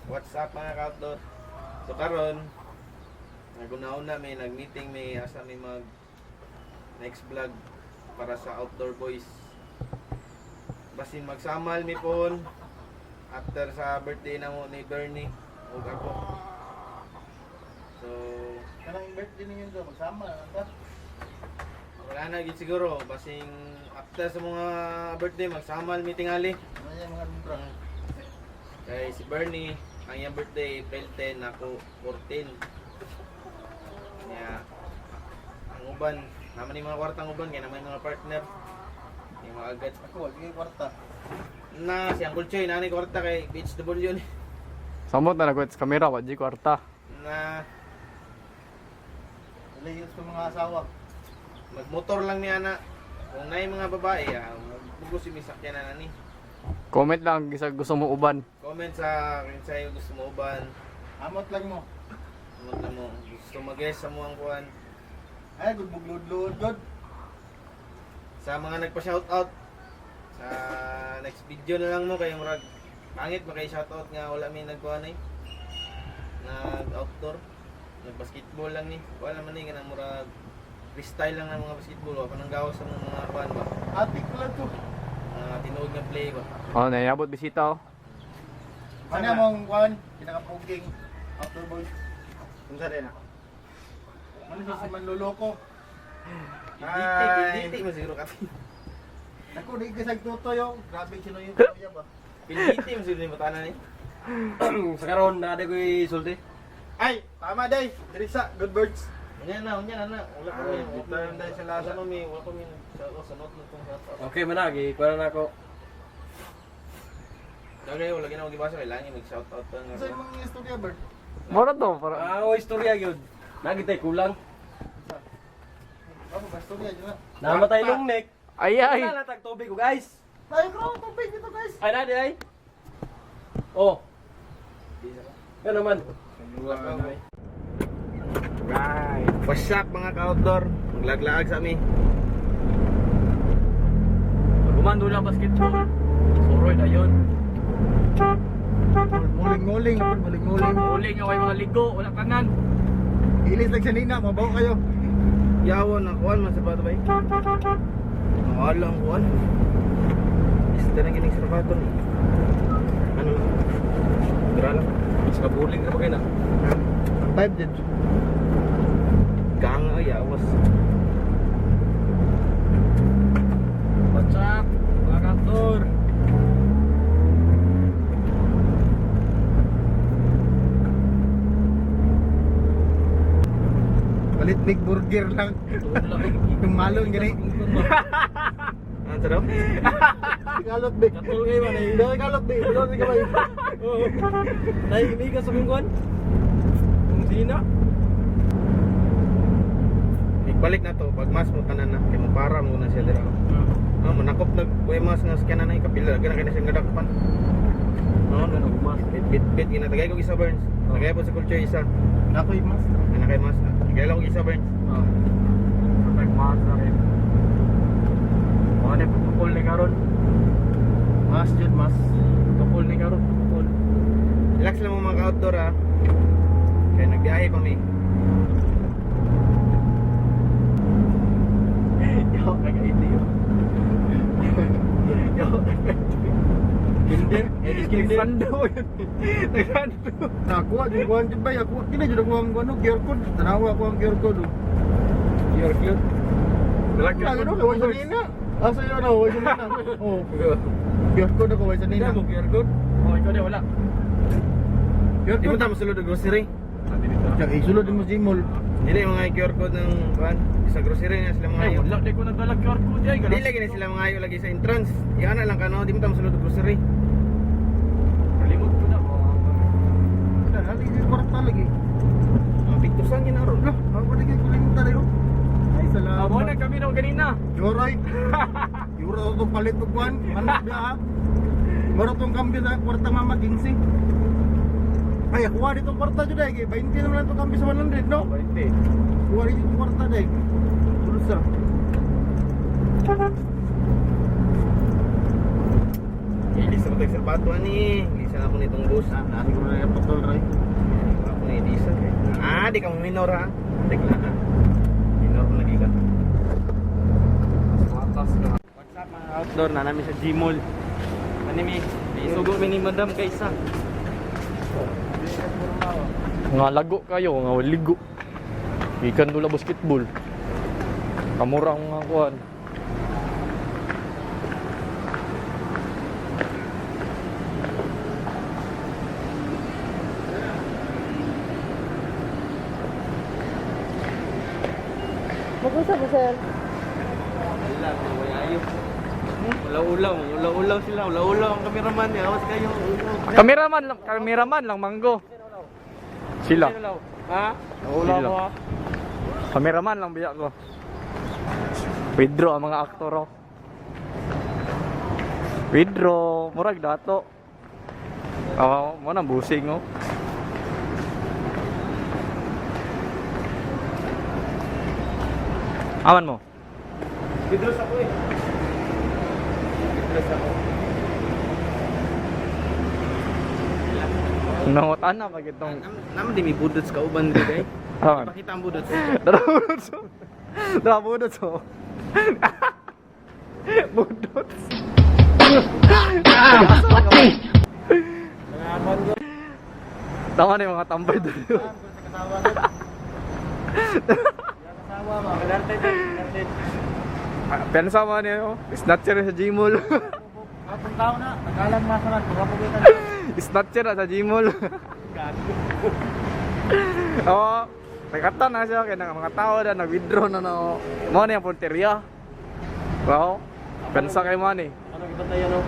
What's up mga ka-outdoor? So karon naguna-una may nag-meeting may asa may mag next vlog para sa outdoor boys. Basin magsamal mi pon after sa birthday na mo ni Bernie ug ako. So Kanang birthday ninyo do magsama na ta. wala na gid siguro basing after sa mga birthday magsamal mi tingali. Ano yan mga libra? Kay si Bernie ang iyang birthday April 10 ako 14. Kaya ang uban naman yung mga kwartang uban kaya naman yung mga partner yung mga agad Ako, sige kwarta. na si Uncle Choy nanay kwarta kay BHW ni Samot na nagwet sa kamera, wadji kwarta. na Layos ko mga asawa. magmotor lang niya na kung na yung mga babae magbugos yung misakyan na nani. Comment lang kung gusto mo uban. Comment sa kung sa'yo gusto mo uban Amot lang mo. ano na mo gusto mag-guess sa mga kuhan Ay, good buglod-lod, good. sa mga nagpa-shoutout sa next video na lang mo kay murag pangit maka-shoutout nga wala may nagkuhan eh nag-outdoor nag-basketball lang ni wala man eh ganang murag freestyle lang ng mga basketball wala pa nang gawas sa mga kuhan ba Atik ko lang to. tinuod nga play ba Oh, nayabot bisita oh. Ano mong kwan? Pinaka-puging outdoor boys. kung saan na Ano sa si manluloko? hindi mo siguro kasi Ako, di kasag tutoy grabe sino yung kuya ba? hindi mo siguro yung batanan eh Sa karon na ada ko'y sulti. Ay, tama day. Dirisa, good birds. Unyan na, wala pa may wala dahil sa lasa mo may wala pa may sa note na itong shoutout Okay managi, kuha na ako. Dagay, wala gina mag-ibasa kailangan mag-shoutout pa nga Sa imong istorya, bird. Mora to, para Ah, o istorya gyud. Nagi tay kulang. Ako ba istorya dyan na? Namatay nung neck. ay ay. Wala na tag tubig ko, guys. Tayo ko, tubig dito guys. Ay na di ay. Oh, ano naman. Right. What's up mga ka-outdoor? Maglaglaag sa amin. Gumando lang basketball. Soroy na yun. Muling-muling, ako muling-muling. Uli nga way mga ligo, wala kanan. Ilis lang siya nina, mabaw kayo. Yawon na kuhan man sa bato ba? Alam kuhan. Isa na gining sarbato ni. Ano? Dira lang. Mas kabuling na ba kayo na? Type dyan. Gang ay awas. What's up, mga kantor? Palit big burger lang. Yung malong gani. Ang sarap. Galot big. Katul kayo ba na yun? Dahil galot big. Galot big kamay. Nahihinig ka sa mingguan? Kung sina? Igbalik na to pag mas mo tanan na kay mo para mo na siya dira. Manakop nag kuy mas nga skena na kapila gana kay siyang gadakpan. Ano mas? Bit ina tagay ko isa Burns. Tagay po sa culture isa. Ako yung mas. Ana kay mas. Tagay lang ko isa Burns. Nagmas na rin. Mga na pupukul ni karon. Mas jud mas. Pupukul ni karon, pupukul. Relax lang mo mga outdoor ha. Kaya nagbiyahe pa mi. Yo, kaka-iti yo. Yo, Kinder, edis kinder. Sando yun. Nagando. Nakuha jud kuan jud bay ako. Kini jud ako ang ano QR code. Tanawa ko ang QR code. You're cute. Lagi no kaway sa nina. Asa yo na kaway sa nina. Oh. QR code ako kaway sa nina. Hindi mo QR code? Oh, ikaw din, wala. QR Di mo code. ta masulod og grocery. Kaya isulod din mo sa mall. Dili mga QR code ng kuan sa grocery na sila mga Ay, ayo. wala. Di ko nagdala QR code ay. Dili lagi na sila mga ayo lagi sa entrance. Yan na lang kano, di mo ta masulod og grocery. Kalimot ko na. Wala hali di kwarta lagi. Ang pictusan gina ron. Lah, ako lagi kulimutan dayo. Ay salamat. Amo na kami nung kanina. You're right. You're out of palit ko kuan. Anak biya ha. Maro tong kambyo sa kwarta mama 15. Ay, kuha dito kwarta jud ay 20 naman lang tong kambyo sa 100 no. 20. Kuha dito kwarta day. Tulsa. Ilis ako tag serbato ani. Ilis na ako nitong bus. Nasi ko na yung di ka mo minor ha. Adik lang ha. Minor lagi ka. Atas ka. What's up mga outdoor na namin sa Gmall. Manimi, isugo ni Madam kaysa. Nga lago kayo, nga ligo. Ikan dula basketball. Kamura ang mga kuhan. Wala, wala ayo. Ulaw-ulaw sila, ulaw-ulaw ang kameraman niya. Awas kayo. Kameraman lang manggo. Sila. Ha? Ulaw mo. Kameraman lang biyak ko. Withdraw ang mga aktor oh. Withdraw, murag dato. Mo nang busing oh. Aman mo. Bidros ako eh. Bidros ako. Nangutan na pag itong Naman di may budots ka uban rin eh. Aman. Pakita ang budots. Darabudot so. Darabudot so. Budot. Tama na yung mga tambay doon. Pensa mo niyo, snatcher sa Gmall. Atong tao na, nagalang masalat, magapugitan. Snatcher sa Gmall. Oo, nagkatan na siya kaya mga tao na nag-withdraw na no. Mo na yung punteriya. Wow, pensa kay mo ni. Ano kita tayo no?